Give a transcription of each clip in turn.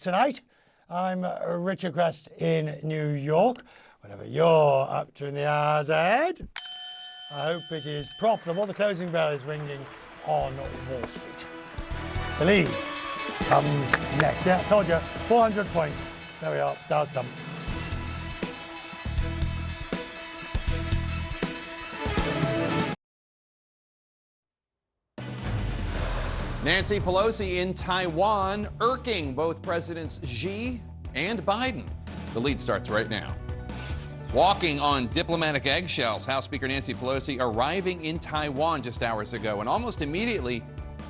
tonight. I'm Richard Crest in New York. Whatever you're up to in the hours ahead, I hope it is profitable. The closing bell is ringing on Wall Street. The lead comes next. Yeah, I told you, 400 points. There we are, Dow's done. Nancy Pelosi in Taiwan, irking both Presidents Xi and Biden. The lead starts right now. Walking on diplomatic eggshells, House Speaker Nancy Pelosi arriving in Taiwan just hours ago, and almost immediately,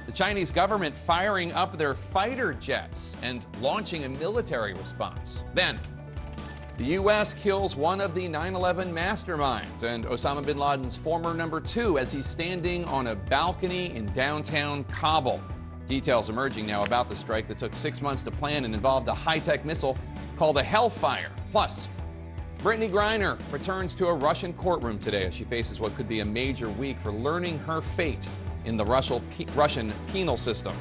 the Chinese government firing up their fighter jets and launching a military response. Then, the U.S. kills one of the 9/11 masterminds and Osama bin Laden's former number 2 as he's standing on a balcony in downtown Kabul. Details emerging now about the strike that took 6 months to plan and involved a high-tech missile called a Hellfire. Plus, Brittany Griner returns to a Russian courtroom today as she faces what could be a major week for learning her fate in the Russian penal system.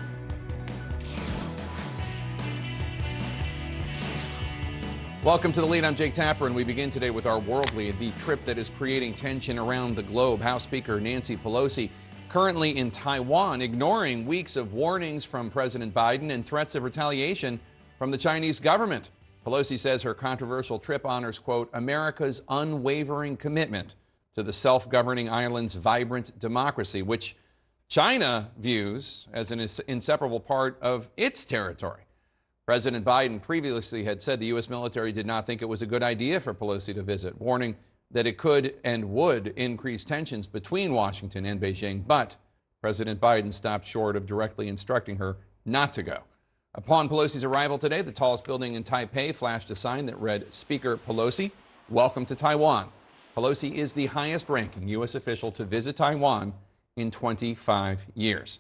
Welcome to The Lead. I'm Jake Tapper, and we begin today with our world lead, the trip that is creating tension around the globe. House Speaker Nancy Pelosi currently in Taiwan, ignoring weeks of warnings from President Biden and threats of retaliation from the Chinese government. Pelosi says her controversial trip honors, quote, America's unwavering commitment to the self-governing island's vibrant democracy, which China views as an inseparable part of its territory. President Biden previously had said the U.S. military did not think it was a good idea for Pelosi to visit, warning that it could and would increase tensions between Washington and Beijing. But President Biden stopped short of directly instructing her not to go. Upon Pelosi's arrival today, the tallest building in Taipei flashed a sign that read, Speaker Pelosi, welcome to Taiwan. Pelosi is the highest-ranking U.S. official to visit Taiwan in 25 years.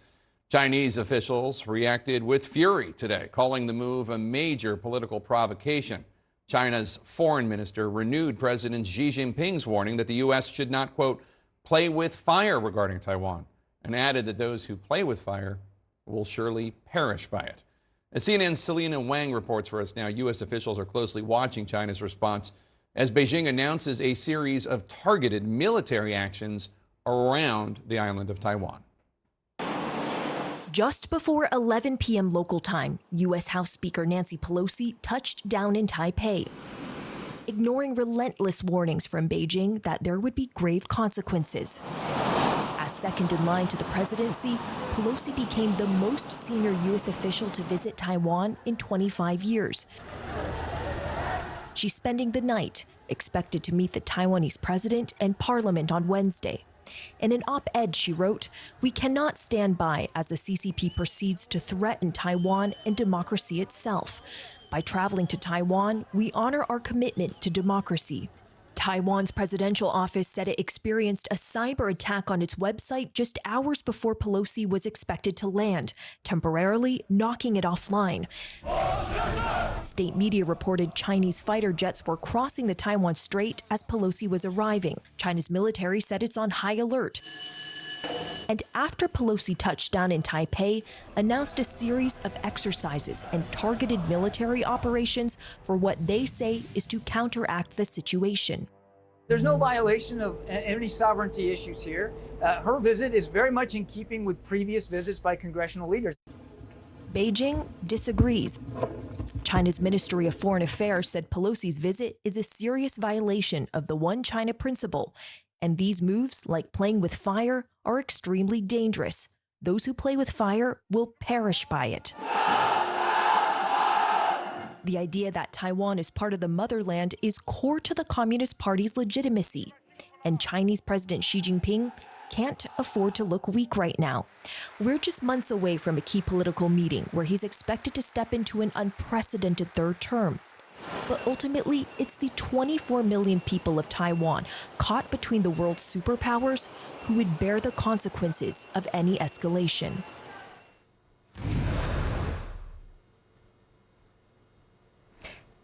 Chinese officials reacted with fury today, calling the move a major political provocation. China's foreign minister renewed President Xi Jinping's warning that the U.S. should not, quote, play with fire regarding Taiwan, and added that those who play with fire will surely perish by it. As CNN's Selena Wang reports for us now, U.S. officials are closely watching China's response as Beijing announces a series of targeted military actions around the island of Taiwan. Just before 11 p.m. local time, U.S. House Speaker Nancy Pelosi touched down in Taipei, ignoring relentless warnings from Beijing that there would be grave consequences. As second in line to the presidency, Pelosi became the most senior U.S. official to visit Taiwan in 25 years. She's spending the night, expected to meet the Taiwanese president and parliament on Wednesday. In an op-ed, she wrote, we cannot stand by as the CCP proceeds to threaten Taiwan and democracy itself. By traveling to Taiwan, we honor our commitment to democracy. Taiwan's presidential office said it experienced a cyber attack on its website just hours before Pelosi was expected to land, temporarily knocking it offline. State media reported Chinese fighter jets were crossing the Taiwan Strait as Pelosi was arriving. China's military said it's on high alert. And after Pelosi touched down in Taipei, announced a series of exercises and targeted military operations for what they say is to counteract the situation. There's no violation of any sovereignty issues here. Her visit is very much in keeping with previous visits by congressional leaders. Beijing disagrees. China's Ministry of Foreign Affairs said Pelosi's visit is a serious violation of the One China principle, and these moves, like playing with fire, are extremely dangerous. Those who play with fire will perish by it. The idea that Taiwan is part of the motherland is core to the Communist Party's legitimacy, and Chinese President Xi Jinping can't afford to look weak right now. We're just months away from a key political meeting where he's expected to step into an unprecedented third term. But ultimately, it's the 24 million people of Taiwan caught between the world's superpowers who would bear the consequences of any escalation.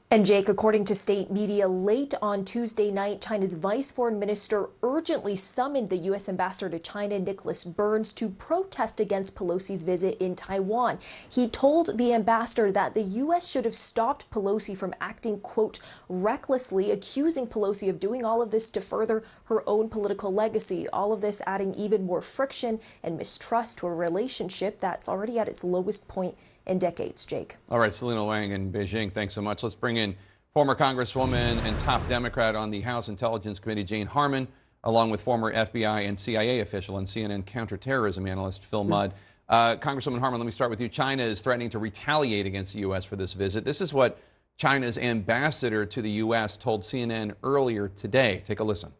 And Jake, according to state media, late on Tuesday night, China's vice foreign minister urgently summoned the U.S. ambassador to China, Nicholas Burns, to protest against Pelosi's visit in Taiwan. He told the ambassador that the U.S. should have stopped Pelosi from acting, quote, recklessly, accusing Pelosi of doing all of this to further her own political legacy. All of this adding even more friction and mistrust to a relationship that's already at its lowest point in decades. Jake. All right, Selena Wang in Beijing, thanks so much. Let's bring in former Congresswoman and top Democrat on the House Intelligence Committee, Jane Harman, along with former FBI and CIA official and CNN counterterrorism analyst Phil Mudd. Congresswoman Harman, let me start with you. China is threatening to retaliate against the U.S. for this visit. This is what China's ambassador to the U.S. told CNN earlier today. Take a listen.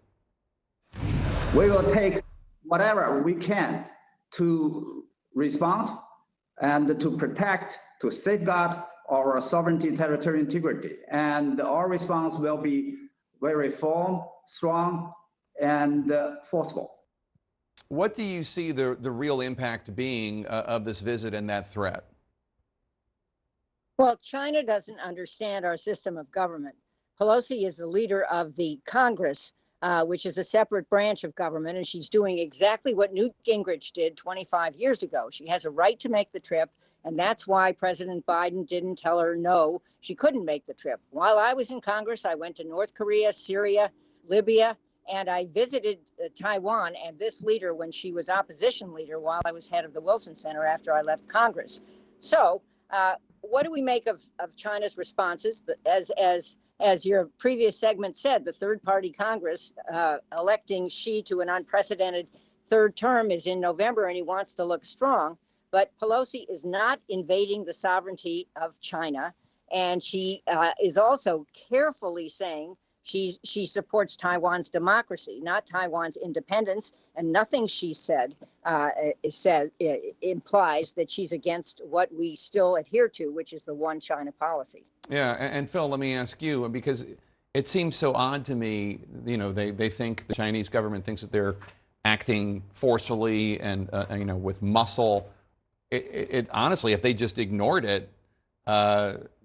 We will take whatever we can to respond and to protect, to safeguard our sovereignty, territorial integrity. And our response will be very firm, strong, and forceful. What do you see the real impact being of this visit and that threat? Well, China doesn't understand our system of government. Pelosi is the leader of the Congress, which is a separate branch of government, and she's doing exactly what Newt Gingrich did 25 years ago. She has a right to make the trip, and that's why President Biden didn't tell her no, she couldn't make the trip. While I was in Congress, I went to North Korea, Syria, Libya, and I visited Taiwan and this leader when she was opposition leader while I was head of the Wilson Center after I left Congress. So what do we make of China's responses? As your previous segment said, the third-party Congress electing Xi to an unprecedented third term is in November, and he wants to look strong. But Pelosi is not invading the sovereignty of China, and she is also carefully saying she supports Taiwan's democracy, not Taiwan's independence, and nothing she said implies that she's against what we still adhere to, which is the one China policy. Yeah, and Phil, let me ask you, because it seems so odd to me, you know, they think the Chinese government thinks that they're acting forcefully and, you know, with muscle. It honestly, if they just ignored it,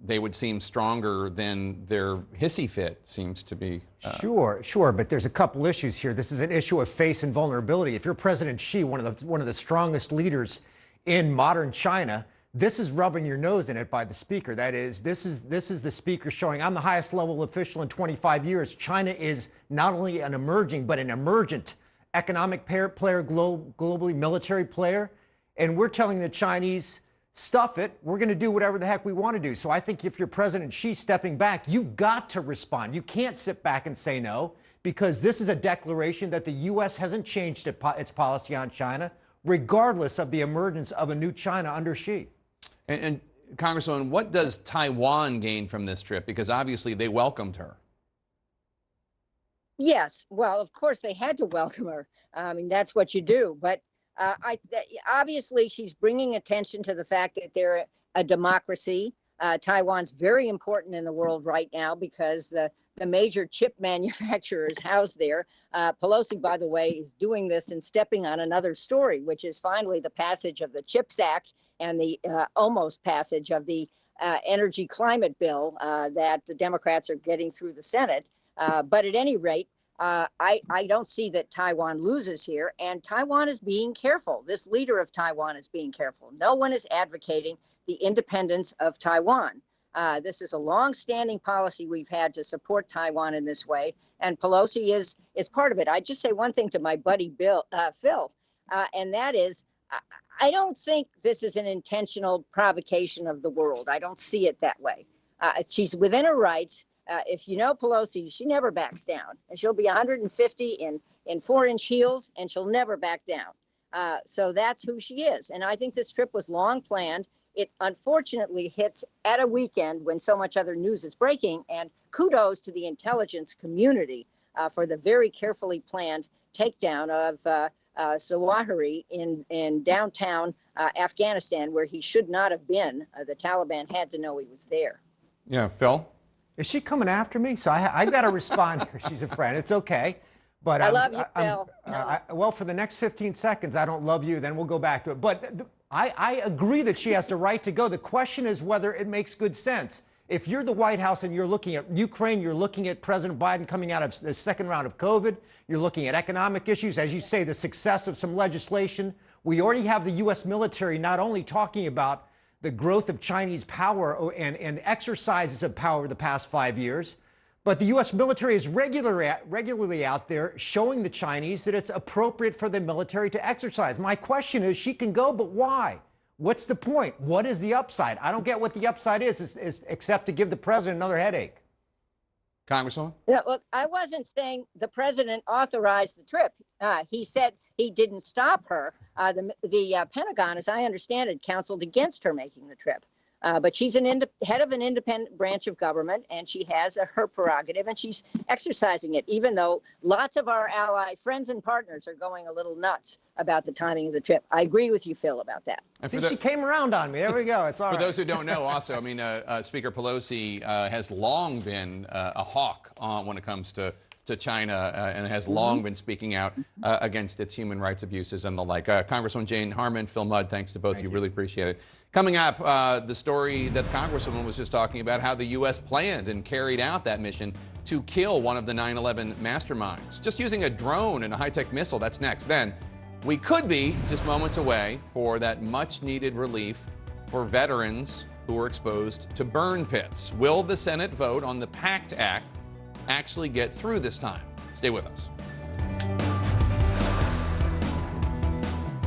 they would seem stronger than their hissy fit seems to be. Sure, but there's a couple issues here. This is an issue of face and vulnerability. If you're President Xi, one of the strongest leaders in modern China, this is rubbing your nose in it by the speaker. That is, this is the speaker showing, I'm the highest level official in 25 years. China is not only an emerging, but an emergent economic player, globally military player. And we're telling the Chinese, stuff it, we're going to do whatever the heck we want to do. So I think if you're President Xi stepping back, you've got to respond. You can't sit back and say no, because this is a declaration that the U.S. hasn't changed its policy on China, regardless of the emergence of a new China under Xi. And Congresswoman, what does Taiwan gain from this trip? Because obviously they welcomed her. Yes, well, of course they had to welcome her. I mean, that's what you do. But obviously she's bringing attention to the fact that they're a democracy. Taiwan's very important in the world right now because the major chip manufacturer is housed there. Pelosi, by the way, is doing this and stepping on another story, which is finally the passage of the CHIPS Act and the almost passage of the energy climate bill that the Democrats are getting through the Senate. But at any rate, I don't see that Taiwan loses here, and Taiwan is being careful. This leader of Taiwan is being careful. No one is advocating the independence of Taiwan. This is a long-standing policy we've had to support Taiwan in this way, and Pelosi is part of it. I'd just say one thing to my buddy Phil, and that is, I don't think this is an intentional provocation of the world. I don't see it that way. She's within her rights. If you know Pelosi, she never backs down, and she'll be 150 in 4-inch heels, and she'll never back down. So that's who she is. And I think this trip was long planned. It unfortunately hits at a weekend when so much other news is breaking. And kudos to the intelligence community for the very carefully planned takedown of Zawahiri in downtown Afghanistan, where he should not have been. The Taliban had to know he was there. Yeah, Phil? Is she coming after me? So I got to respond here. She's a friend. It's okay. But I love you, Phil. Well, for the next 15 seconds, I don't love you. Then we'll go back to it. But I agree that she has the right to go. The question is whether it makes good sense. If you're the White House and you're looking at Ukraine, you're looking at President Biden coming out of the second round of COVID, you're looking at economic issues, as you say, the success of some legislation. We already have the U.S. military not only talking about the growth of Chinese power and exercises of power the past 5 years, but the U.S. military is regularly out there showing the Chinese that it's appropriate for the military to exercise. My question is, she can go, but why? What's the point? What is the upside? I don't get what the upside is except to give the president another headache. Congresswoman? Yeah, well, I wasn't saying the president authorized the trip. He said he didn't stop her. The Pentagon, as I understand it, counseled against her making the trip. But she's head of an independent branch of government, and she has her prerogative, and she's exercising it, even though lots of our allies, friends and partners are going a little nuts about the timing of the trip. I agree with you, Phil, about that. See, she came around on me. There we go. It's all right. For those who don't know, also, I mean, Speaker Pelosi has long been a hawk when it comes to China and has long been speaking out against its human rights abuses and the like. Congresswoman Jane Harman, Phil Mudd, thanks to both of you. Really appreciate it. Coming up, the story that the Congresswoman was just talking about, how the U.S. planned and carried out that mission to kill one of the 9/11 masterminds. Just using a drone and a high-tech missile, that's next. Then we could be just moments away for that much-needed relief for veterans who were exposed to burn pits. Will the Senate vote on the PACT Act actually get through this time? Stay with us.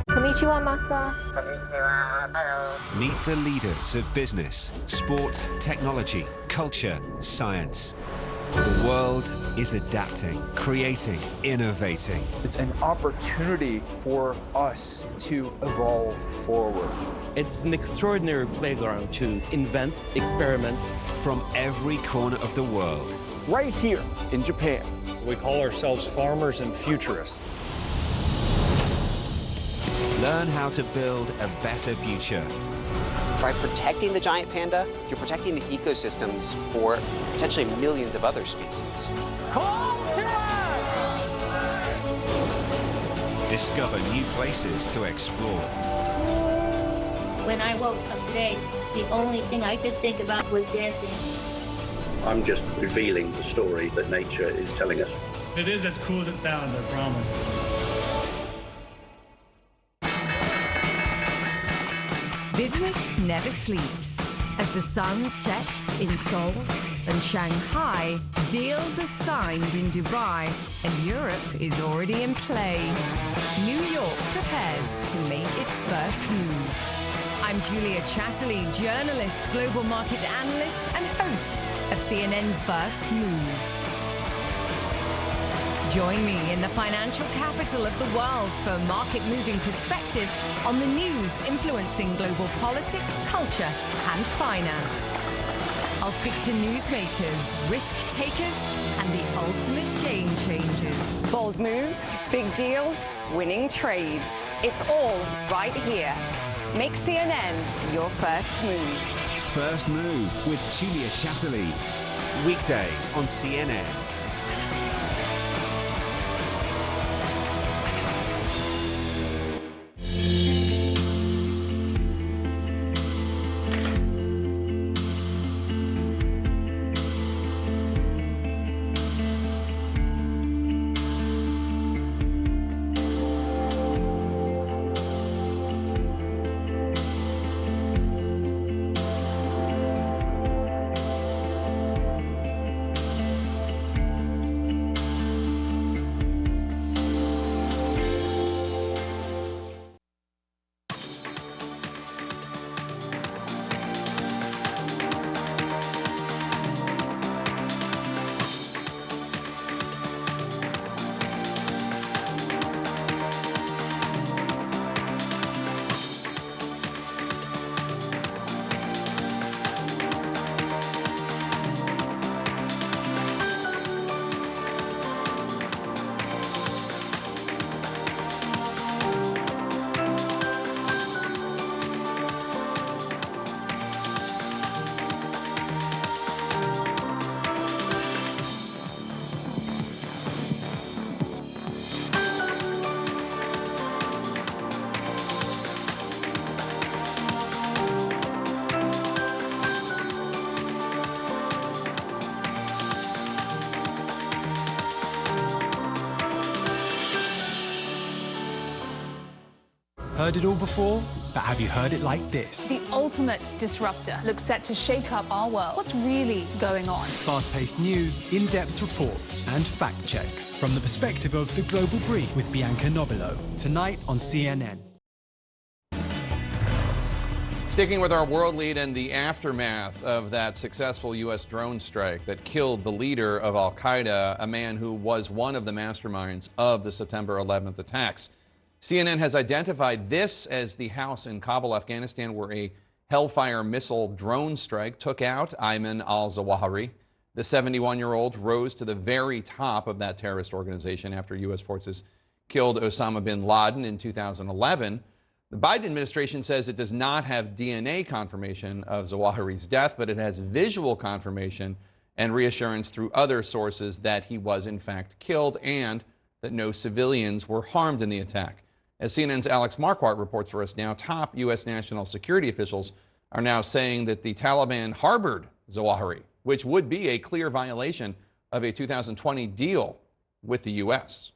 Konnichiwa, Masa. Meet the leaders of business, sport, technology, culture, science. The world is adapting, creating, innovating. It's an opportunity for us to evolve forward. It's an extraordinary playground to invent, experiment. From every corner of the world. Right here in Japan. We call ourselves farmers and futurists. Learn how to build a better future. By protecting the giant panda, you're protecting the ecosystems for potentially millions of other species. Discover new places to explore. When I woke up today, the only thing I could think about was dancing. I'm just revealing the story that nature is telling us. It is as cool as it sounds, I promise. Business never sleeps. As the sun sets in Seoul and Shanghai, deals are signed in Dubai, and Europe is already in play. New York prepares to make its first move. I'm Julia Chatterley, journalist, global market analyst, and host of CNN's First Move. Join me in the financial capital of the world for a market-moving perspective on the news influencing global politics, culture, and finance. I'll speak to newsmakers, risk takers, and the ultimate game changers. Bold moves, big deals, winning trades. It's all right here. Make CNN your first move. First Move with Julia Chatterley. Weekdays on CNN. heard it all before, but have you heard it like this? The ultimate disruptor looks set to shake up our world. What's really going on? Fast-paced news, in-depth reports, and fact checks from the perspective of The Global Brief with Bianca Nobilo. Tonight on CNN. Sticking with our world lead and the aftermath of that successful U.S. drone strike that killed the leader of al-Qaeda, a man who was one of the masterminds of the September 11th attacks. CNN has identified this as the house in Kabul, Afghanistan, where a Hellfire missile drone strike took out Ayman al-Zawahiri. The 71-year-old rose to the very top of that terrorist organization after U.S. forces killed Osama bin Laden in 2011. The Biden administration says it does not have DNA confirmation of Zawahiri's death, but it has visual confirmation and reassurance through other sources that he was in fact killed and that no civilians were harmed in the attack. As CNN's Alex Marquardt reports for us now, top U.S. national security officials are now saying that the Taliban harbored Zawahiri, which would be a clear violation of a 2020 deal with the U.S.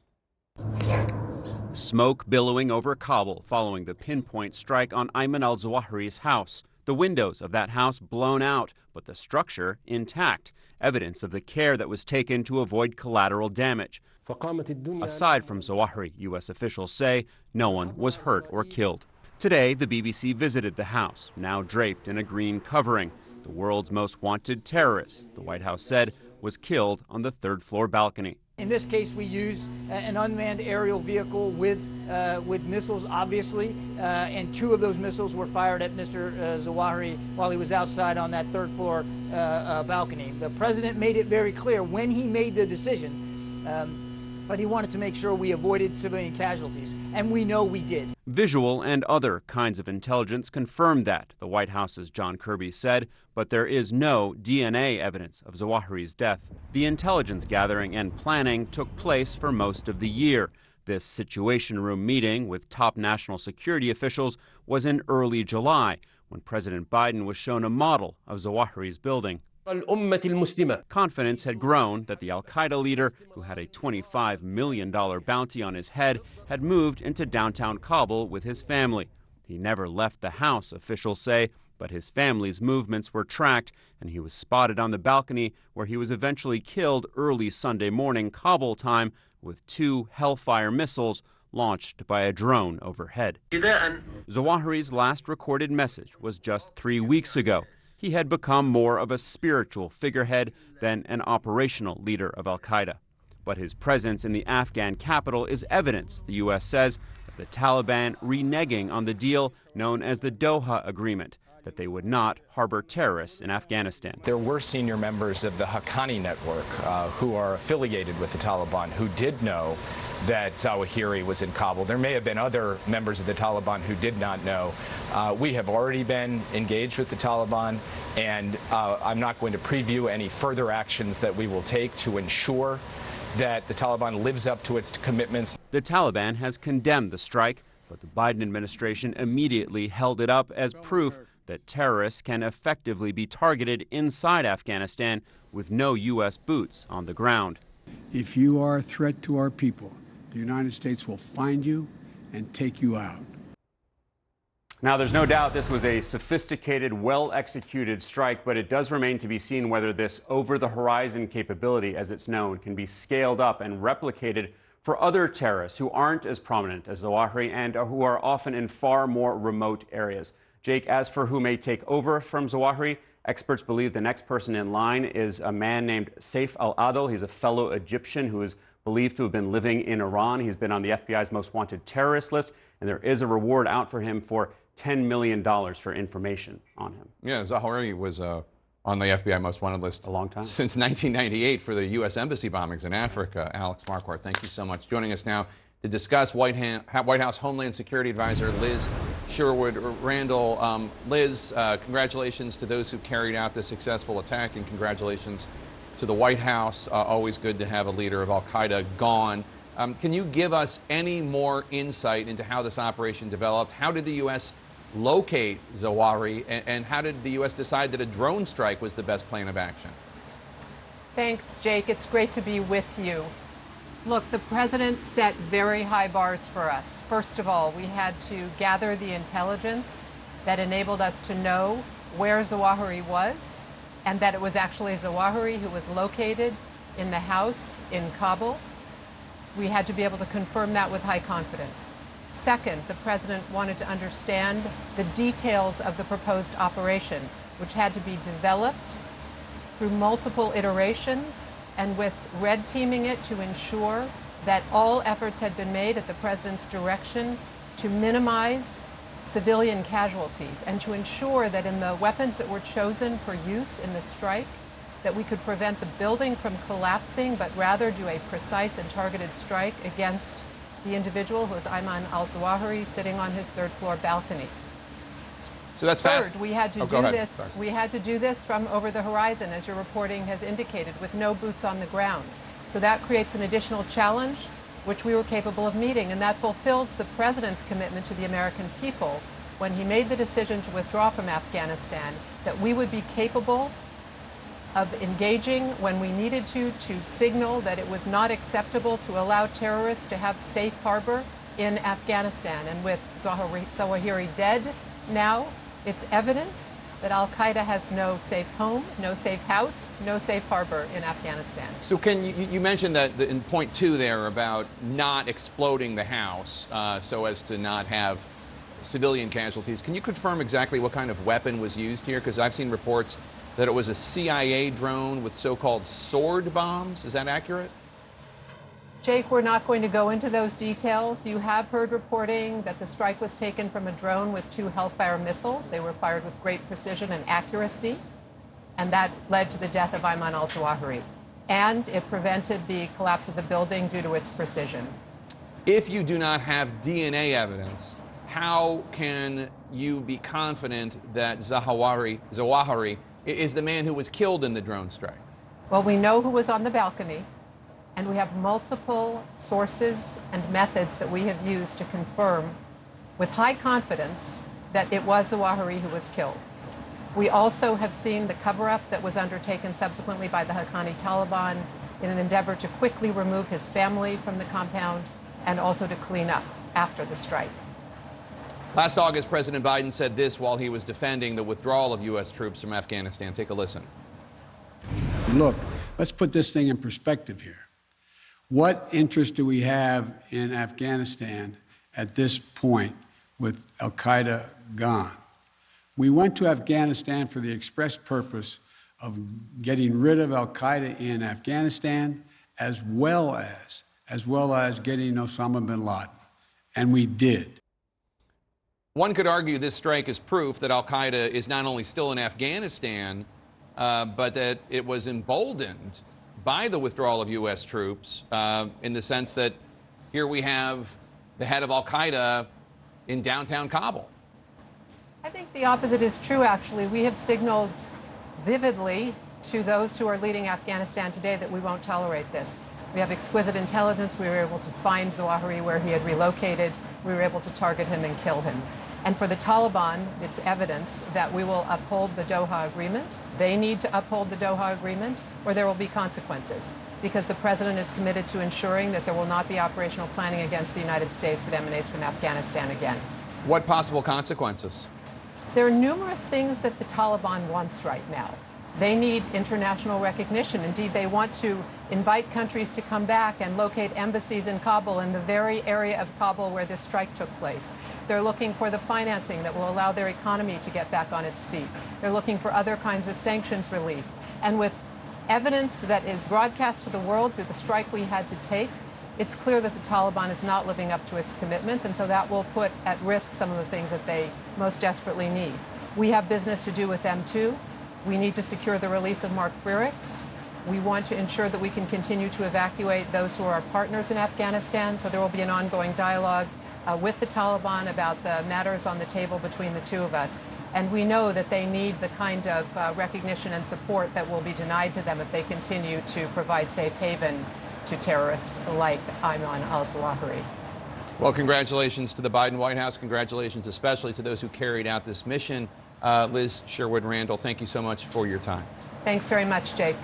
Smoke billowing over Kabul following the pinpoint strike on Ayman al-Zawahiri's house. The windows of that house blown out, but the structure intact. Evidence of the care that was taken to avoid collateral damage. Aside from Zawahiri, U.S. officials say no one was hurt or killed. Today, the BBC visited the house, now draped in a green covering. The world's most wanted terrorist, the White House said, was killed on the third-floor balcony. In this case, we used an unmanned aerial vehicle with missiles, obviously, and 2 of those missiles were fired at Mr. Zawahiri while he was outside on that third-floor balcony. The president made it very clear when he made the decision but he wanted to make sure we avoided civilian casualties, and we know we did. Visual and other kinds of intelligence confirmed that, the White House's John Kirby said, but there is no DNA evidence of Zawahiri's death. The intelligence gathering and planning took place for most of the year. This Situation Room meeting with top national security officials was in early July, when President Biden was shown a model of Zawahiri's building. Confidence had grown that the al-Qaeda leader, who had a $25 million bounty on his head, had moved into downtown Kabul with his family. He never left the house, officials say, but his family's movements were tracked, and he was spotted on the balcony where he was eventually killed early Sunday morning Kabul time with 2 Hellfire missiles launched by a drone overhead. Zawahiri's last recorded message was just 3 weeks ago. He had become more of a spiritual figurehead than an operational leader of al-Qaeda. But his presence in the Afghan capital is evidence, the U.S. says, of the Taliban reneging on the deal known as the Doha Agreement, that they would not harbor terrorists in Afghanistan. There were senior members of the Haqqani network who are affiliated with the Taliban who did know that Zawahiri was in Kabul. There may have been other members of the Taliban who did not know. We have already been engaged with the Taliban, and I'm not going to preview any further actions that we will take to ensure that the Taliban lives up to its commitments. The Taliban has condemned the strike, but the Biden administration immediately held it up as proof that terrorists can effectively be targeted inside Afghanistan with no U.S. boots on the ground. If you are a threat to our people, the United States will find you and take you out. Now, there's no doubt this was a sophisticated, well-executed strike, but it does remain to be seen whether this over-the-horizon capability, as it's known, can be scaled up and replicated for other terrorists who aren't as prominent as Zawahiri and who are often in far more remote areas. Jake, as for who may take over from Zawahiri, experts believe the next person in line is a man named Saif al-Adel. He's a fellow Egyptian who is believed to have been living in Iran. He's been on the FBI's most wanted terrorist list, and there is a reward out for him for $10 million for information on him. Yeah, Zawahiri was on the FBI most wanted list a long time. Since 1998 for the U.S. Embassy bombings in Africa. Alex Marquardt, thank you so much. Joining us now to discuss White House Homeland Security Advisor Liz Sherwood Randall. Liz, congratulations to those who carried out the successful attack, and congratulations to the White House. Always good to have a leader of al-Qaeda gone. Can you give us any more insight into how this operation developed? How did the U.S. locate Zawahiri, and how did the U.S. decide that a drone strike was the best plan of action? Thanks, Jake. It's great to be with you. Look, the president set very high bars for us. First of all, we had to gather the intelligence that enabled us to know where Zawahiri was and that it was actually Zawahiri who was located in the house in Kabul. We had to be able to confirm that with high confidence. Second, the president wanted to understand the details of the proposed operation, which had to be developed through multiple iterations and with red teaming it to ensure that all efforts had been made at the president's direction to minimize civilian casualties and to ensure that in the weapons that were chosen for use in the strike, that we could prevent the building from collapsing, but rather do a precise and targeted strike against the individual who was Ayman al-Zawahiri sitting on his third-floor balcony. So that's fast. Third, we had to go do ahead. this. Sorry. We had to do this from over the horizon, as your reporting has indicated, with no boots on the ground. So that creates an additional challenge, which we were capable of meeting, and that fulfills the president's commitment to the American people when he made the decision to withdraw from Afghanistan, that we would be capable of engaging when we needed to signal that it was not acceptable to allow terrorists to have safe harbor in Afghanistan. And with Zawahiri dead now, it's evident that al-Qaeda has no safe home, no safe house, no safe harbor in Afghanistan. So can you mentioned that in point 2 there about not exploding the house so as to not have civilian casualties. Can you confirm exactly what kind of weapon was used here? Because I've seen reports that it was a CIA drone with so-called sword bombs. Is that accurate? Jake, we're not going to go into those details. You have heard reporting that the strike was taken from a drone with 2 Hellfire missiles. They were fired with great precision and accuracy, and that led to the death of Ayman al-Zawahiri. And it prevented the collapse of the building due to its precision. If you do not have DNA evidence, how can you be confident that Zawahiri is the man who was killed in the drone strike? Well, we know who was on the balcony, and we have multiple sources and methods that we have used to confirm with high confidence that it was Zawahiri who was killed. We also have seen the cover-up that was undertaken subsequently by the Haqqani Taliban in an endeavor to quickly remove his family from the compound and also to clean up after the strike. Last August, President Biden said this while he was defending the withdrawal of U.S. troops from Afghanistan. Take a listen. Look, let's put this thing in perspective here. What interest do we have in Afghanistan at this point with al-Qaeda gone? We went to Afghanistan for the express purpose of getting rid of al-Qaeda in Afghanistan, as well as getting Osama bin Laden. And we did. One could argue this strike is proof that al-Qaeda is not only still in Afghanistan, but that it was emboldened by the withdrawal of U.S. troops in the sense that here we have the head of al-Qaeda in downtown Kabul. I think the opposite is true, actually. We have signaled vividly to those who are leading Afghanistan today that we won't tolerate this. We have exquisite intelligence. We were able to find Zawahiri where he had relocated. We were able to target him and kill him. And for the Taliban, it's evidence that we will uphold the Doha Agreement. They need to uphold the Doha Agreement, or there will be consequences, because the president is committed to ensuring that there will not be operational planning against the United States that emanates from Afghanistan again. What possible consequences? There are numerous things that the Taliban wants right now. They need international recognition. Indeed, they want to invite countries to come back and locate embassies in Kabul, in the very area of Kabul where this strike took place. They're looking for the financing that will allow their economy to get back on its feet. They're looking for other kinds of sanctions relief. And with evidence that is broadcast to the world through the strike we had to take, it's clear that the Taliban is not living up to its commitments, and so that will put at risk some of the things that they most desperately need. We have business to do with them too. We need to secure the release of Mark Frerichs. We want to ensure that we can continue to evacuate those who are our partners in Afghanistan, so there will be an ongoing dialogue with the Taliban about the matters on the table between the two of us. And we know that they need the kind of recognition and support that will be denied to them if they continue to provide safe haven to terrorists like Ayman al-Zawahiri. Well, congratulations to the Biden White House. Congratulations especially to those who carried out this mission. Liz Sherwood Randall, thank you so much for your time. Thanks very much, Jake.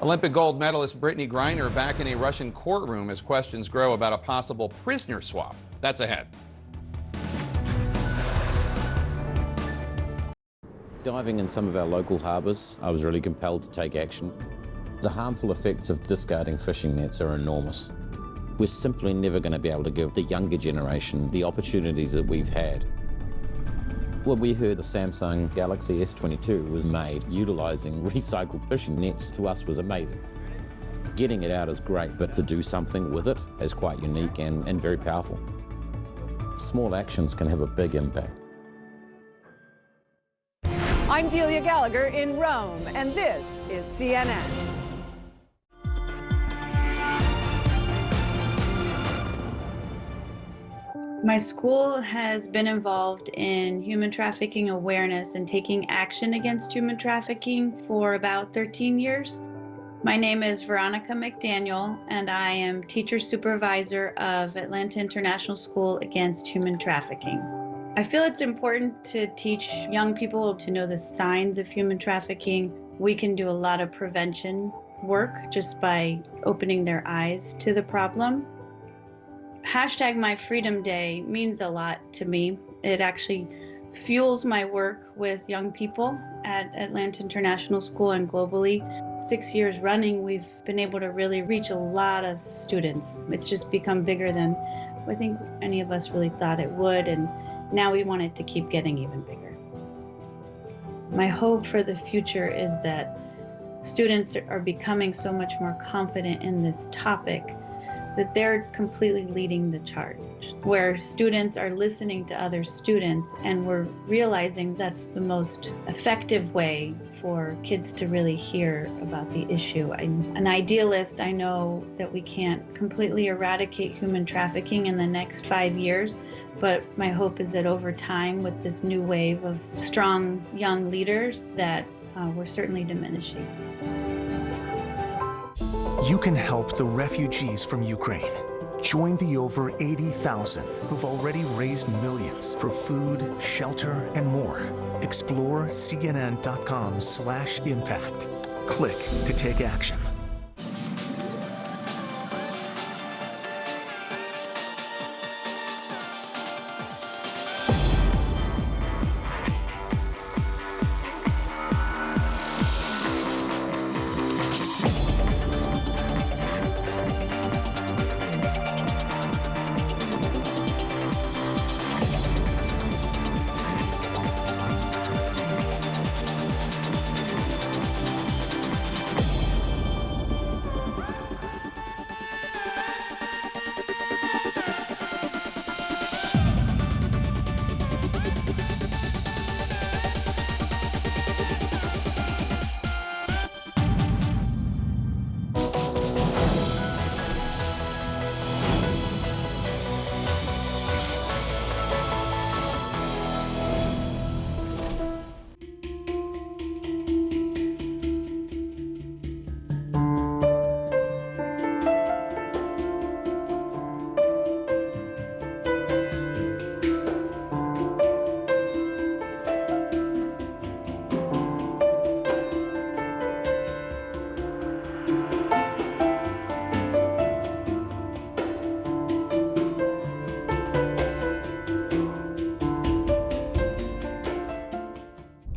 Olympic gold medalist Brittany Griner back in a Russian courtroom as questions grow about a possible prisoner swap. That's ahead. Diving in some of our local harbours, I was really compelled to take action. The harmful effects of discarding fishing nets are enormous. We're simply never going to be able to give the younger generation the opportunities that we've had. When we heard the Samsung Galaxy S22 was made utilising recycled fishing nets, to us was amazing. Getting it out is great, but to do something with it is quite unique and very powerful. Small actions can have a big impact. I'm Delia Gallagher in Rome, and this is CNN. My school has been involved in human trafficking awareness and taking action against human trafficking for about 13 years. My name is Veronica McDaniel, and I am teacher supervisor of Atlanta International School Against Human Trafficking. I feel it's important to teach young people to know the signs of human trafficking. We can do a lot of prevention work just by opening their eyes to the problem. Hashtag My Freedom Day means a lot to me. It actually fuels my work with young people at Atlanta International School and globally. 6 years running, we've been able to really reach a lot of students. It's just become bigger than I think any of us really thought it would, and now we want it to keep getting even bigger. My hope for the future is that students are becoming so much more confident in this topic that they're completely leading the charge, where students are listening to other students, and we're realizing that's the most effective way for kids to really hear about the issue. I'm an idealist. I know that we can't completely eradicate human trafficking in the next 5 years, but my hope is that over time, with this new wave of strong young leaders, that we're certainly diminishing. You can help the refugees from Ukraine. Join the over 80,000 who've already raised millions for food, shelter, and more. Explore cnn.com/impact. Click to take action.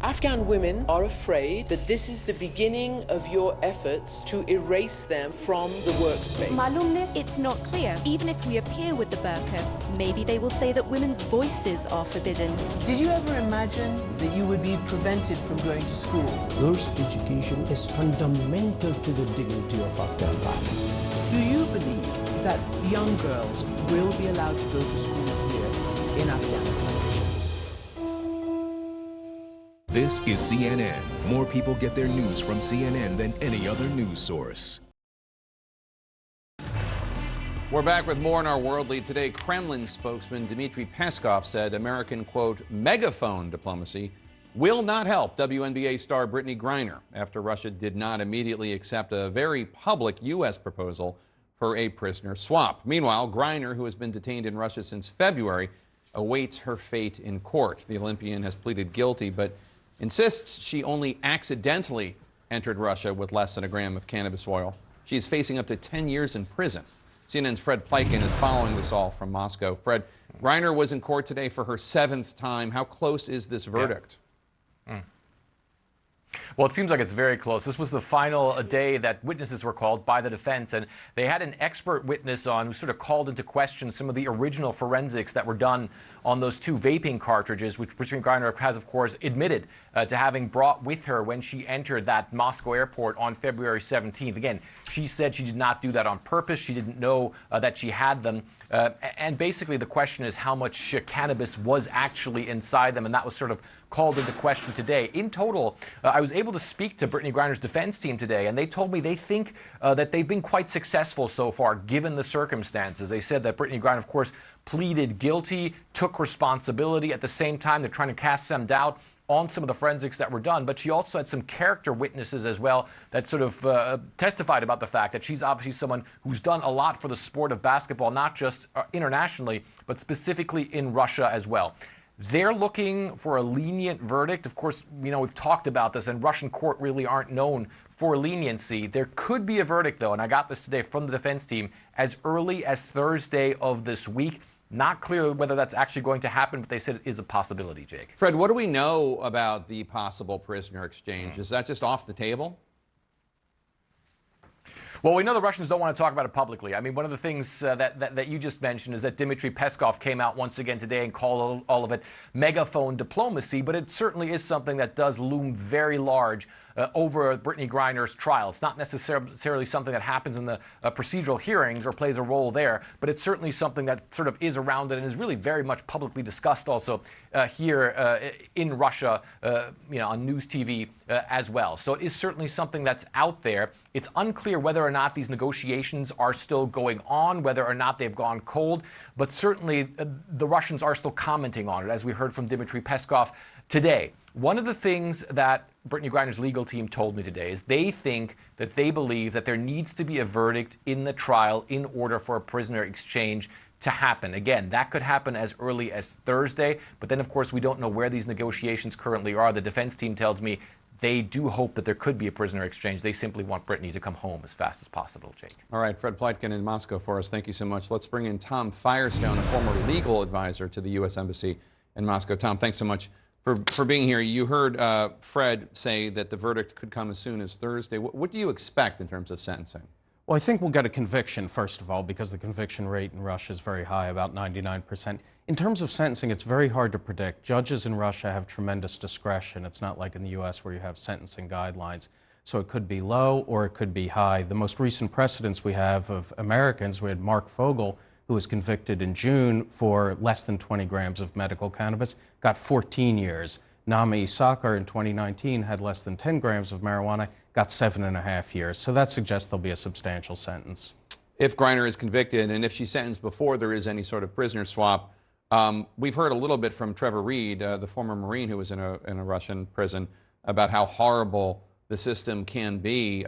Afghan women are afraid that this is the beginning of your efforts to erase them from the workspace. Malumnis, it's not clear. Even if we appear with the burqa, maybe they will say that women's voices are forbidden. Did you ever imagine that you would be prevented from going to school? Girls' education is fundamental to the dignity of Afghan life. Do you believe that young girls will be allowed to go to school here in Afghanistan? This is CNN. More people get their news from CNN than any other news source. We're back with more in our world lead today. Kremlin spokesman Dmitry Peskov said American, quote, megaphone diplomacy will not help WNBA star Brittany Griner after Russia did not immediately accept a very public U.S. proposal for a prisoner swap. Meanwhile, Griner, who has been detained in Russia since February, awaits her fate in court. The Olympian has pleaded guilty, but insists she only accidentally entered Russia with less than a gram of cannabis oil. She is facing up to 10 years in prison. CNN's Fred Pleitgen is following this all from Moscow. Fred, Griner was in court today for her 7th time. How close is this verdict? Well, it seems like it's very close. This was the final day that witnesses were called by the defense, and they had an expert witness on who sort of called into question some of the original forensics that were done on those 2 vaping cartridges, which Brittney Griner has, of course, admitted to having brought with her when she entered that Moscow airport on February 17th. Again, she said she did not do that on purpose. She didn't know that she had them. And basically the question is how much cannabis was actually inside them, and that was sort of called into question today. In total, I was able to speak to Brittney Griner's defense team today, and they told me they think that they've been quite successful so far, given the circumstances. They said that Brittney Griner, of course, pleaded guilty, took responsibility. At the same time, they're trying to cast some doubt on some of the forensics that were done, but she also had some character witnesses as well that sort of testified about the fact that she's obviously someone who's done a lot for the sport of basketball, not just internationally, but specifically in Russia as well. They're looking for a lenient verdict. Of course, you know, we've talked about this, and Russian court really aren't known for leniency. There could be a verdict, though, and I got this today from the defense team, as early as Thursday of this week. Not clear whether that's actually going to happen, but they said it is a possibility, Jake. Fred, what do we know about the possible prisoner exchange? Is that just off the table? Well, we know the Russians don't want to talk about it publicly. I mean, one of the things that you just mentioned is that Dmitry Peskov came out once again today and called all of it megaphone diplomacy, but it certainly is something that does loom very large over Brittney Griner's trial. It's not necessarily something that happens in the procedural hearings or plays a role there, but it's certainly something that sort of is around it and is really very much publicly discussed also here in Russia, you know, on news TV as well. So it is certainly something that's out there. It's unclear whether or not these negotiations are still going on, whether or not they've gone cold, but certainly the Russians are still commenting on it, as we heard from Dmitry Peskov today. One of the things that Brittney Griner's legal team told me today is they believe that there needs to be a verdict in the trial in order for a prisoner exchange to happen. Again, that could happen as early as Thursday, but then, of course, we don't know where these negotiations currently are. The defense team tells me they do hope that there could be a prisoner exchange. They simply want Brittney to come home as fast as possible, Jake. All right, Fred Pleitgen in Moscow for us. Thank you so much. Let's bring in Tom Firestone, a former legal advisor to the U.S. Embassy in Moscow. Tom, thanks so much for being here. You heard Fred say that the verdict could come as soon as Thursday. What do you expect in terms of sentencing? Well, I think we'll get a conviction, first of all, because the conviction rate in Russia is very high, about 99%. In terms of sentencing, it's very hard to predict. Judges in Russia have tremendous discretion. It's not like in the U.S. where you have sentencing guidelines. So it could be low or it could be high. The most recent precedents we have of Americans, we had Mark Fogel, who was convicted in June for less than 20 grams of medical cannabis, got 14 years. Nama Isakar in 2019 had less than 10 grams of marijuana, got 7.5 years. So that suggests there'll be a substantial sentence. If Griner is convicted and if she's sentenced before there is any sort of prisoner swap, we've heard a little bit from Trevor Reed, the former Marine who was in a Russian prison, about how horrible the system can be.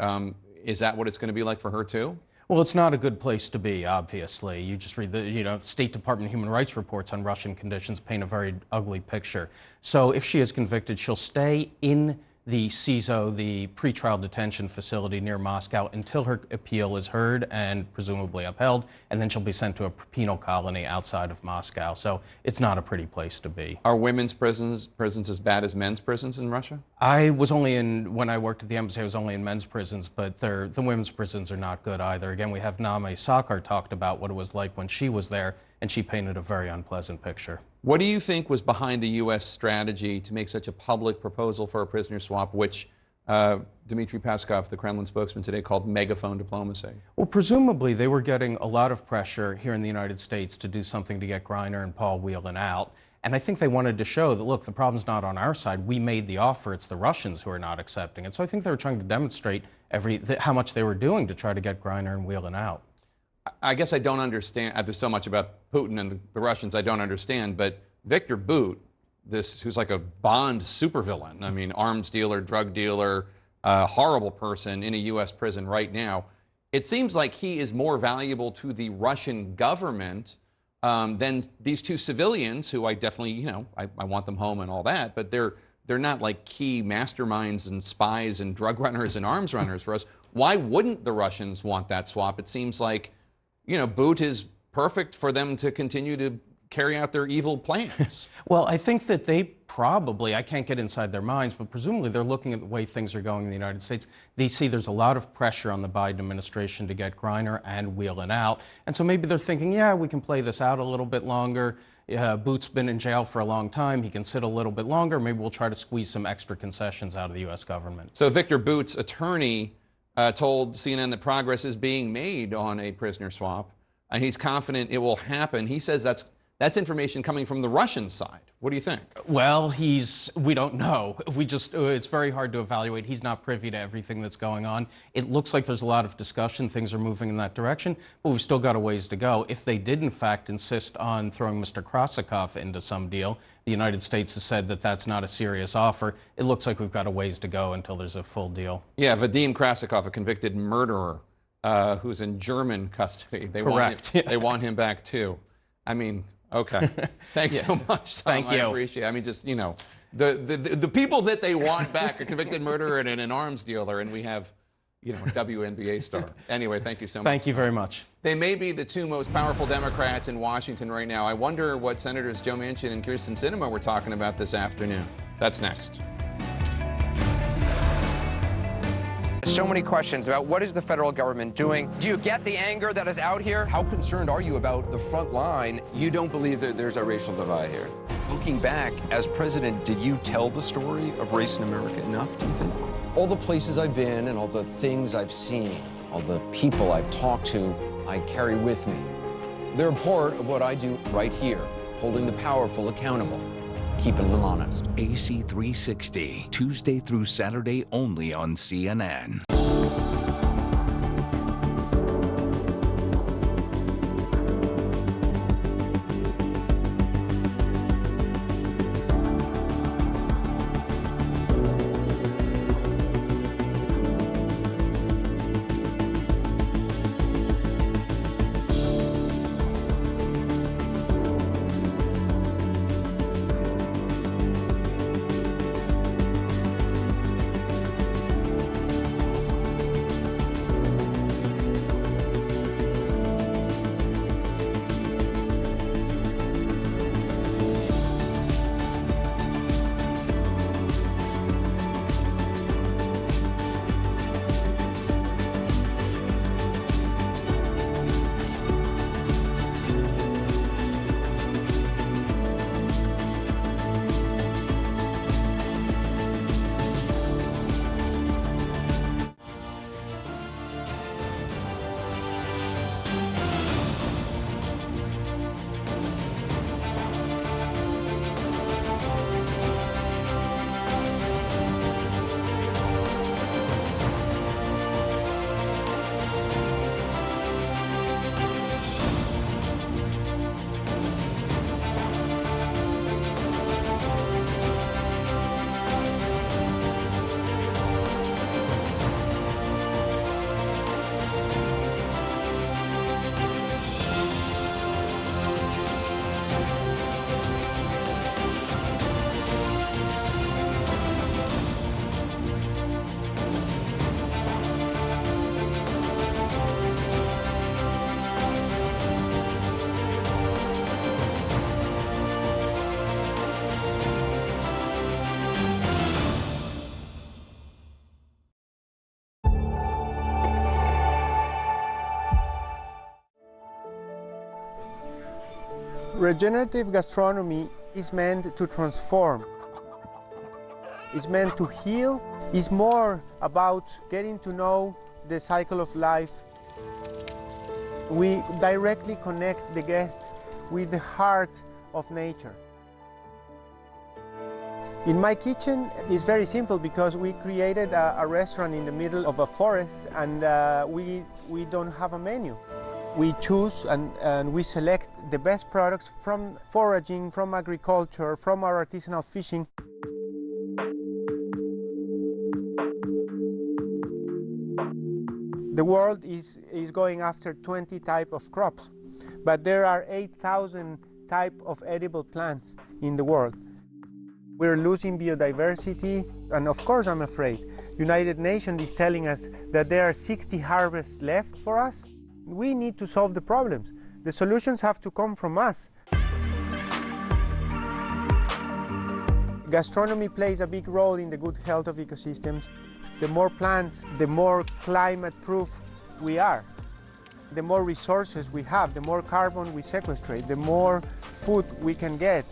Is that what it's going to be like for her too? Well, it's not a good place to be, obviously. You just read the State Department human rights reports on Russian conditions paint a very ugly picture. So if she is convicted, she'll stay in the CISO, the pretrial detention facility near Moscow, until her appeal is heard and presumably upheld, and then she'll be sent to a penal colony outside of Moscow. So it's not a pretty place to be. Are women's prisons as bad as men's prisons in Russia? I was only when I worked at the embassy, I was only in men's prisons, but the women's prisons are not good either. Again, we have Nama Isakar talked about what it was like when she was there, and she painted a very unpleasant picture. What do you think was behind the U.S. strategy to make such a public proposal for a prisoner swap, which Dmitry Peskov, the Kremlin spokesman today, called megaphone diplomacy? Well, presumably they were getting a lot of pressure here in the United States to do something to get Griner and Paul Whelan out. And I think they wanted to show that, look, the problem's not on our side. We made the offer. It's the Russians who are not accepting it. So I think they were trying to demonstrate how much they were doing to try to get Griner and Whelan out. I guess I don't understand. There's so much about Putin and the Russians I don't understand, but Victor Bout, who's like a Bond supervillain, I mean, arms dealer, drug dealer, horrible person in a U.S. prison right now, it seems like he is more valuable to the Russian government than these two civilians who I definitely, I want them home and all that, but they're they're not like key masterminds and spies and drug runners and arms runners for us. Why wouldn't the Russians want that swap? It seems like, you know, Bout is perfect for them to continue to carry out their evil plans. Well, I think that they probably, I can't get inside their minds, but presumably they're looking at the way things are going in the United States. They see there's a lot of pressure on the Biden administration to get Griner and Whelan out. And so maybe they're thinking, yeah, we can play this out a little bit longer. Bout's been in jail for a long time. He can sit a little bit longer. Maybe we'll try to squeeze some extra concessions out of the U.S. government. So Victor Bout's attorney told CNN that progress is being made on a prisoner swap, and he's confident it will happen. He says that's information coming from the Russian side. What do you think? Well, we don't know. It's very hard to evaluate. He's not privy to everything that's going on. It looks like there's a lot of discussion. Things are moving in that direction, but we've still got a ways to go. If they did, in fact, insist on throwing Mr. Krasikov into some deal, the United States has said that that's not a serious offer. It looks like we've got a ways to go until there's a full deal. Yeah, Vadim Krasikov, a convicted murderer who's in German custody. Correct. They want him back, too. I mean... Okay. Thanks so much, Tom. Thank you. I appreciate it. I mean, just, you know, the people that they want back, a convicted murderer and an arms dealer, and we have, you know, a WNBA star. Anyway, thank you so much. Thank you very much. They may be the two most powerful Democrats in Washington right now. I wonder what Senators Joe Manchin and Kyrsten Sinema were talking about this afternoon. That's next. So many questions about what is the federal government doing. Do you get the anger that is out here? How concerned are you about the front line? You don't believe that there's a racial divide here? Looking back, as president, did you tell the story of race in America enough, do you think? All the places I've been and all the things I've seen, all the people I've talked to, I carry with me. They're a part of what I do right here, holding the powerful accountable, keeping them honest. AC 360, Tuesday through Saturday only on CNN. Regenerative gastronomy is meant to transform. It's meant to heal. It's more about getting to know the cycle of life. We directly connect the guest with the heart of nature. In my kitchen, it's very simple because we created a restaurant in the middle of a forest, and we don't have a menu. We choose and we select the best products from foraging, from agriculture, from our artisanal fishing. The world is going after 20 types of crops, but there are 8,000 types of edible plants in the world. We're losing biodiversity, and of course I'm afraid. United Nations is telling us that there are 60 harvests left for us. We need to solve the problems. The solutions have to come from us. Gastronomy plays a big role in the good health of ecosystems. The more plants, the more climate-proof we are. The more resources we have, the more carbon we sequestrate, the more food we can get.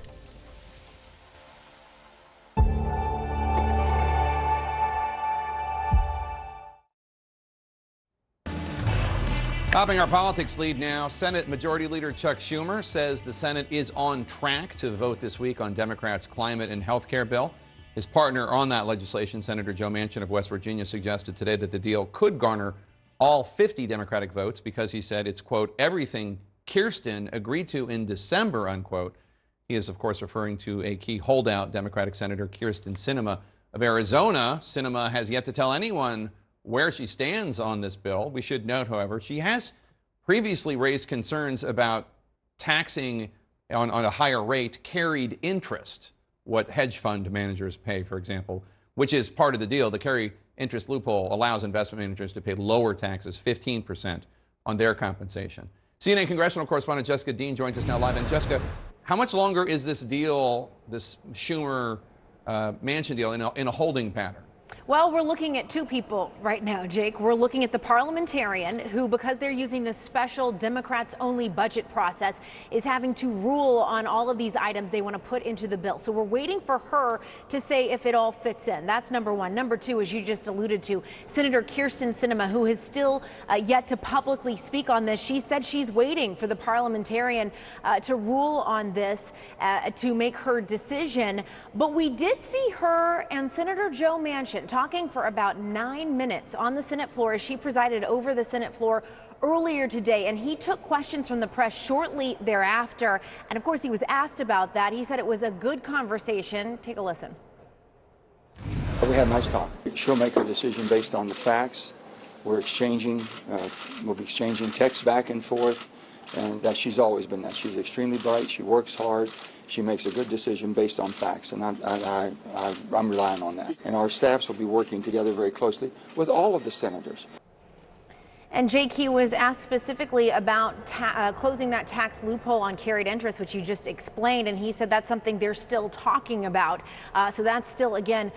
Topping our politics lead now, Senate Majority Leader Chuck Schumer says the Senate is on track to vote this week on Democrats' climate and health care bill. His partner on that legislation, Senator Joe Manchin of West Virginia, suggested today that the deal could garner all 50 Democratic votes because he said it's, quote, everything Kirsten agreed to in December, unquote. He is, of course, referring to a key holdout, Democratic Senator Kyrsten Sinema of Arizona. Sinema has yet to tell anyone where she stands on this bill. We should note, however, she has previously raised concerns about taxing on a higher rate carried interest, what hedge fund managers pay, for example, which is part of the deal. The carry interest loophole allows investment managers to pay lower taxes, 15% on their compensation. CNN congressional correspondent Jessica Dean joins us now live. And Jessica, how much longer is this deal, this Schumer-Manchin deal, in a holding pattern? Well, we're looking at two people right now, Jake. We're looking at the parliamentarian who, because they're using this special Democrats-only budget process, is having to rule on all of these items they want to put into the bill. So we're waiting for her to say if it all fits in. That's number one. Number two, as you just alluded to, Senator Kyrsten Sinema, who has still yet to publicly speak on this. She said she's waiting for the parliamentarian to rule on this to make her decision. But we did see her and Senator Joe Manchin talking for about 9 minutes on the Senate floor as she presided over the Senate floor earlier today, and he took questions from the press shortly thereafter. And of course, he was asked about that. He said it was a good conversation. Take a listen. We had a nice talk. She'll make her decision based on the facts. We'll be exchanging texts back and forth, and that she's always been that. She's extremely bright. She works hard. She makes a good decision based on facts, and I'm relying on that. And our staffs will be working together very closely with all of the senators. And Jake, he was asked specifically about closing that tax loophole on carried interest, which you just explained, and he said that's something they're still talking about. So that's still, again,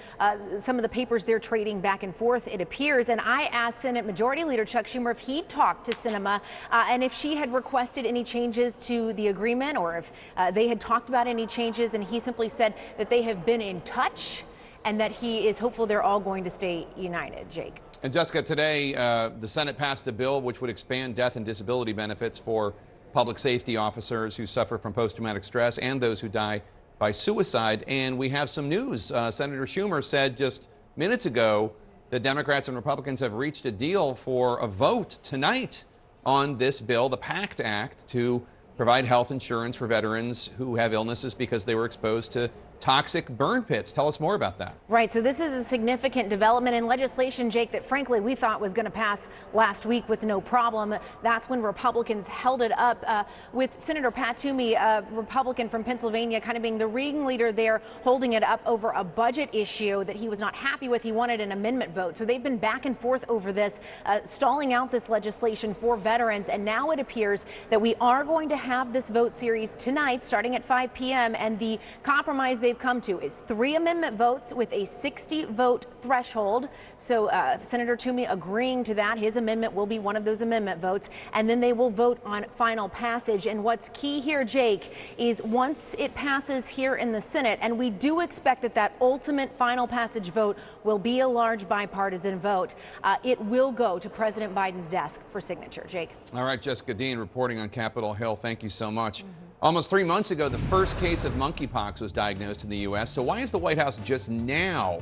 some of the papers they're trading back and forth, it appears. And I asked Senate Majority Leader Chuck Schumer if he'd talked to Sinema and if she had requested any changes to the agreement, or if they had talked about any changes, and he simply said that they have been in touch and that he is hopeful they're all going to stay united. Jake. And Jessica, today the Senate passed a bill which would expand death and disability benefits for public safety officers who suffer from post-traumatic stress and those who die by suicide. And we have some news. Senator Schumer said just minutes ago that Democrats and Republicans have reached a deal for a vote tonight on this bill, the PACT Act, to provide health insurance for veterans who have illnesses because they were exposed to toxic burn pits. Tell us more about that. Right. So this is a significant development in legislation, Jake, that frankly we thought was going to pass last week with no problem. That's when Republicans held it up with Senator Pat Toomey, a Republican from Pennsylvania, kind of being the ringleader there, holding it up over a budget issue that he was not happy with. He wanted an amendment vote. So they've been back and forth over this, stalling out this legislation for veterans. And now it appears that we are going to have this vote series tonight starting at 5 p.m. And the compromise they've come to is 3 amendment votes with a 60-vote threshold. So Senator Toomey agreeing to that. His amendment will be one of those amendment votes. And then they will vote on final passage. And what's key here, Jake, is once it passes here in the Senate, and we do expect that that ultimate final passage vote will be a large bipartisan vote, it will go to President Biden's desk for signature. Jake. All right, Jessica Dean reporting on Capitol Hill. Thank you so much. Almost 3 months ago, the first case of monkeypox was diagnosed in the U.S. So why is the White House just now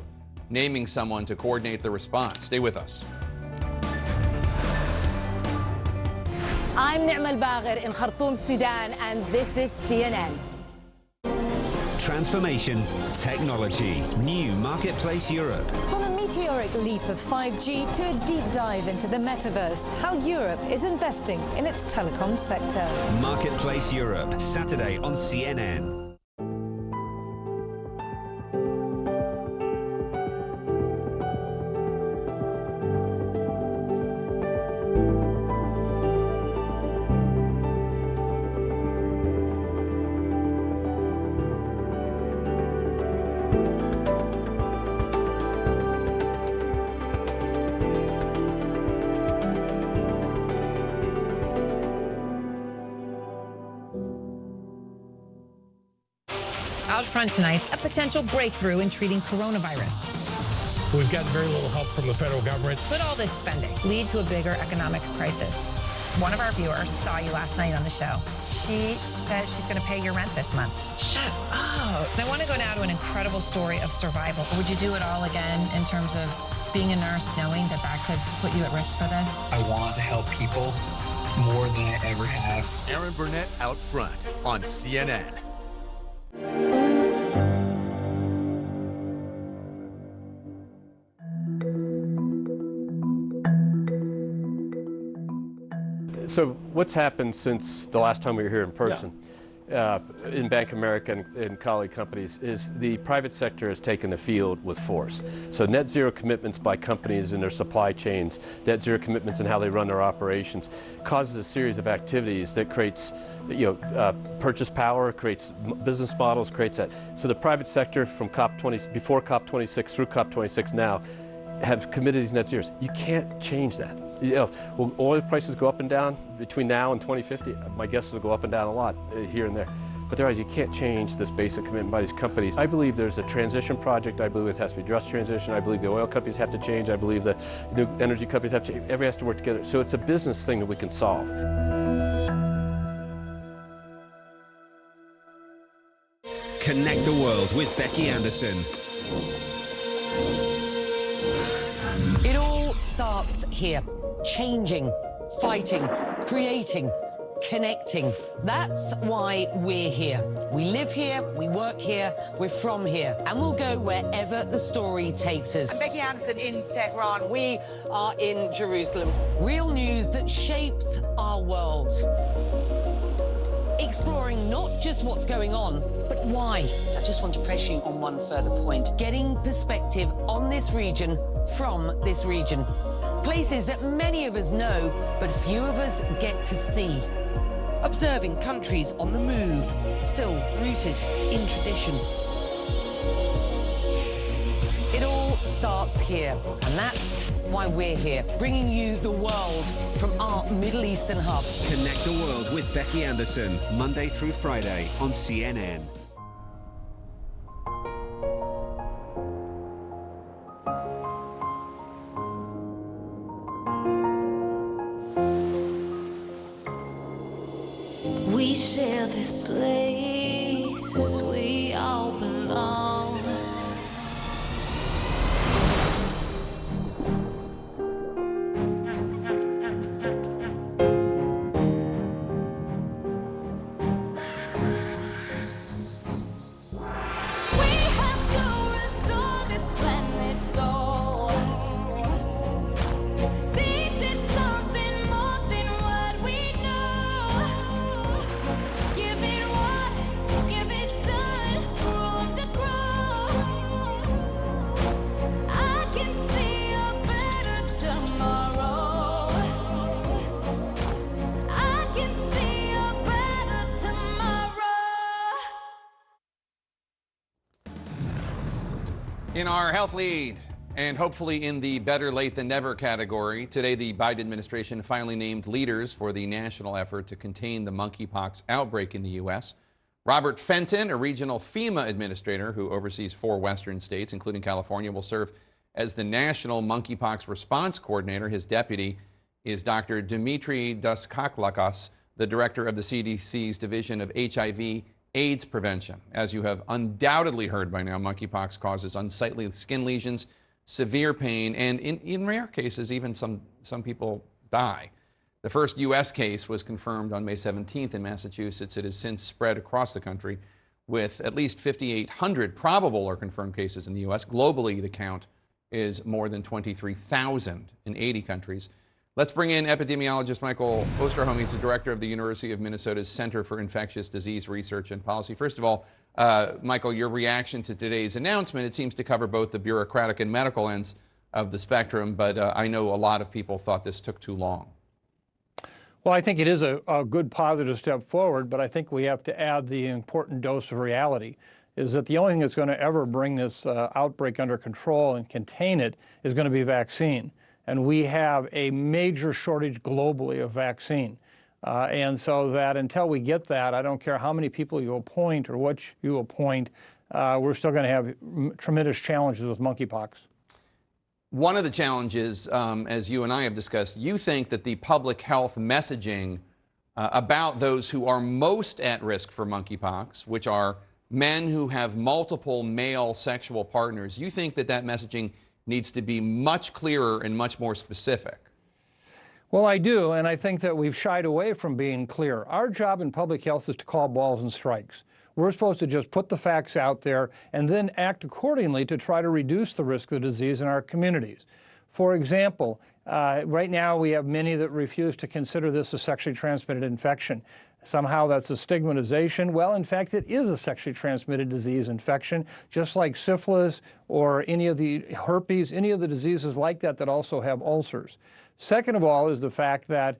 naming someone to coordinate the response? Stay with us. I'm Ni'ma Al-Bagher in Khartoum, Sudan, and this is CNN. Transformation, technology, new Marketplace Europe. From a meteoric leap of 5G to a deep dive into the metaverse, how Europe is investing in its telecom sector. Marketplace Europe, Saturday on CNN. Out front tonight, a potential breakthrough in treating coronavirus. We've got very little help from the federal government. Could all this spending lead to a bigger economic crisis? One of our viewers saw you last night on the show. She says she's going to pay your rent this month. Shut up. I want to go now to an incredible story of survival. Would you do it all again in terms of being a nurse, knowing that that could put you at risk for this? I want to help people more than I ever have. Erin Burnett Out Front on CNN. So what's happened since the last time we were here in person in Bank of America and colleague companies is the private sector has taken the field with force. So net zero commitments by companies in their supply chains, net zero commitments in how they run their operations, causes a series of activities that creates purchase power, creates business models, creates that. So the private sector from before COP26 through COP26 now have committed these net zeros. You can't change that. Will oil prices go up and down between now and 2050? My guess is it'll go up and down a lot here and there. But otherwise, you can't change this basic commitment by these companies. I believe there's a transition project. I believe it has to be just transition. I believe the oil companies have to change. I believe the new energy companies have to change. Everybody has to work together. So it's a business thing that we can solve. Connect the world with Becky Anderson. It all starts here. Changing, fighting, creating, connecting. That's why we're here. We live here, we work here, we're from here, and we'll go wherever the story takes us. I'm Becky Anderson in Tehran. We are in Jerusalem. Real news that shapes our world. Exploring not just what's going on, but why. I just want to press you on one further point. Getting perspective on this region from this region. Places that many of us know, but few of us get to see. Observing countries on the move, still rooted in tradition. It all starts here, and that's why we're here, bringing you the world from our Middle Eastern hub. Connect the world with Becky Anderson, Monday through Friday on CNN. We share this place, we all belong. In our health lead, and hopefully in the better late than never category, today the Biden administration finally named leaders for the national effort to contain the monkeypox outbreak in the U.S. Robert Fenton, a regional FEMA administrator who oversees 4 western states, including California, will serve as the national monkeypox response coordinator. His deputy is Dr. Dimitri Daskaklakos, the director of the CDC's Division of HIV/AIDS prevention. As you have undoubtedly heard by now, monkeypox causes unsightly skin lesions, severe pain, and in rare cases, even some people die. The first U.S. case was confirmed on May 17th in Massachusetts. It has since spread across the country with at least 5,800 probable or confirmed cases in the U.S. Globally, the count is more than 23,000 in 80 countries. Let's bring in epidemiologist Michael Osterholm. He's the director of the University of Minnesota's Center for Infectious Disease Research and Policy. First of all, Michael, your reaction to today's announcement, it seems to cover both the bureaucratic and medical ends of the spectrum, but I know a lot of people thought this took too long. Well, I think it is a good positive step forward, but I think we have to add the important dose of reality, is that the only thing that's going to ever bring this outbreak under control and contain it is going to be vaccine. And we have a major shortage globally of vaccine. And so that until we get that, I don't care how many people you appoint or what you appoint, we're still going to have tremendous challenges with monkeypox. One of the challenges, as you and I have discussed, you think that the public health messaging about those who are most at risk for monkeypox, which are men who have multiple male sexual partners, you think that that messaging needs to be much clearer and much more specific? Well, I do, and I think that we've shied away from being clear. Our job in public health is to call balls and strikes. We're supposed to just put the facts out there and then act accordingly to try to reduce the risk of the disease in our communities. For example, right now we have many that refuse to consider this a sexually transmitted infection. Somehow that's a stigmatization. Well, in fact, it is a sexually transmitted disease infection, just like syphilis or any of the herpes, any of the diseases like that that also have ulcers. Second of all is the fact that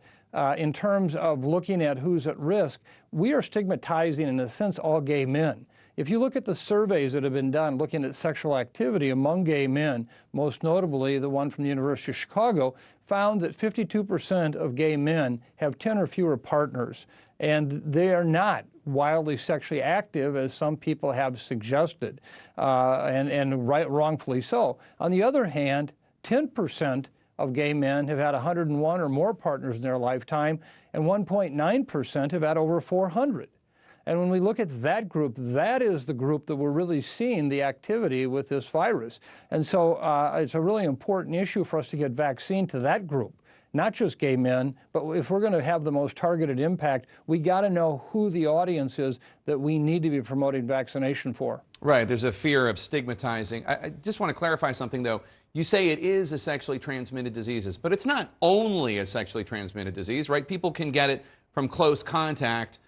in terms of looking at who's at risk, we are stigmatizing, in a sense, all gay men. If you look at the surveys that have been done looking at sexual activity among gay men, most notably the one from the University of Chicago, found that 52% of gay men have 10 or fewer partners, and they are not wildly sexually active, as some people have suggested, and wrongfully so. On the other hand, 10% of gay men have had 101 or more partners in their lifetime, and 1.9% have had over 400. And when we look at that group, that is the group that we're really seeing the activity with this virus. And so it's a really important issue for us to get vaccine to that group, not just gay men, but if we're going to have the most targeted impact, we got to know who the audience is that we need to be promoting vaccination for. Right, there's a fear of stigmatizing. I just want to clarify something, though. You say it is a sexually transmitted disease, but it's not only a sexually transmitted disease, right? People can get it from close contact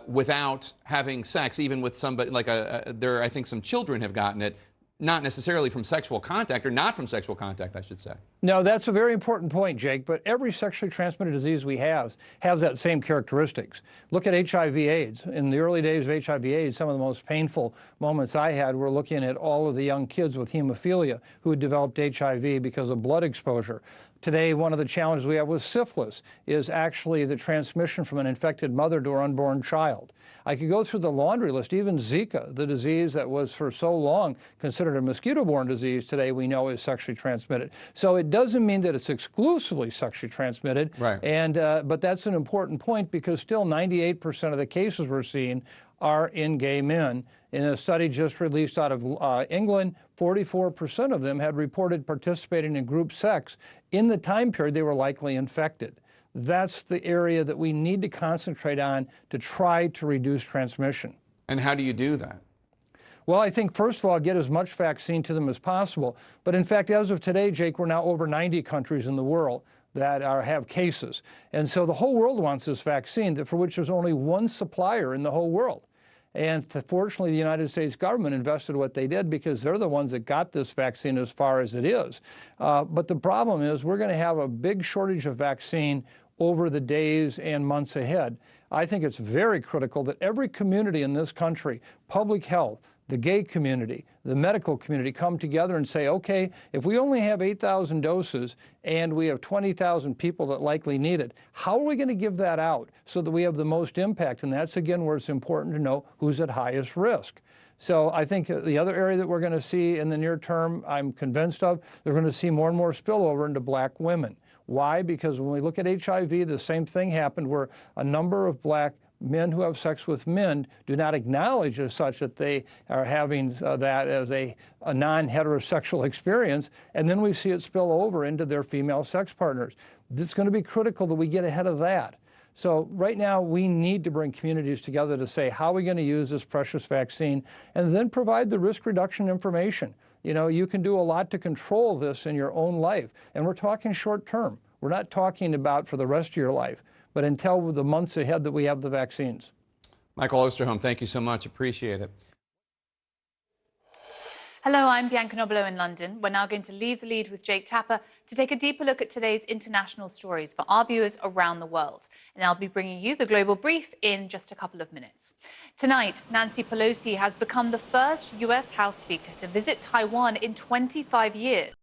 without having sex, even with somebody, like I think some children have gotten it, not necessarily from sexual contact, or not from sexual contact, I should say. No, that's a very important point, Jake, but every sexually transmitted disease we have has that same characteristics. Look at HIV/AIDS. In the early days of HIV/AIDS, some of the most painful moments I had were looking at all of the young kids with hemophilia who had developed HIV because of blood exposure. Today, one of the challenges we have with syphilis is actually the transmission from an infected mother to her unborn child. I could go through the laundry list. Even Zika, the disease that was for so long considered a mosquito-borne disease, today we know is sexually transmitted. So it doesn't mean that it's exclusively sexually transmitted. Right. And but that's an important point, because still 98% of the cases we're seeing are in gay men. In a study just released out of England, 44% of them had reported participating in group sex in the time period they were likely infected. That's the area that we need to concentrate on to try to reduce transmission. And how do you do that? Well, I think, first of all, get as much vaccine to them as possible. But in fact, as of today, Jake, we're now over 90 countries in the world that have cases. And so the whole world wants this vaccine, for which there's only one supplier in the whole world. And fortunately, the United States government invested what they did, because they're the ones that got this vaccine as far as it is. But the problem is we're going to have a big shortage of vaccine over the days and months ahead. I think it's very critical that every community in this country, public health, the gay community, the medical community, come together and say, okay, if we only have 8,000 doses and we have 20,000 people that likely need it, how are we going to give that out so that we have the most impact? And that's, again, where it's important to know who's at highest risk. So I think the other area that we're going to see in the near term, I'm convinced of, they're going to see more and more spillover into black women. Why? Because when we look at HIV, the same thing happened, where a number of black men who have sex with men do not acknowledge as such that they are having that as a non-heterosexual experience, and then we see it spill over into their female sex partners. It's going to be critical that we get ahead of that. So right now, we need to bring communities together to say, how are we going to use this precious vaccine, and then provide the risk reduction information. You know, you can do a lot to control this in your own life, and we're talking short term. We're not talking about for the rest of your life, but until the months ahead that we have the vaccines. Michael Osterholm, thank you so much. Appreciate it. Hello, I'm Bianca Nobilo in London. We're now going to leave the lead with Jake Tapper to take a deeper look at today's international stories for our viewers around the world. And I'll be bringing you the Global Brief in just a couple of minutes. Tonight, Nancy Pelosi has become the first U.S. House Speaker to visit Taiwan in 25 years.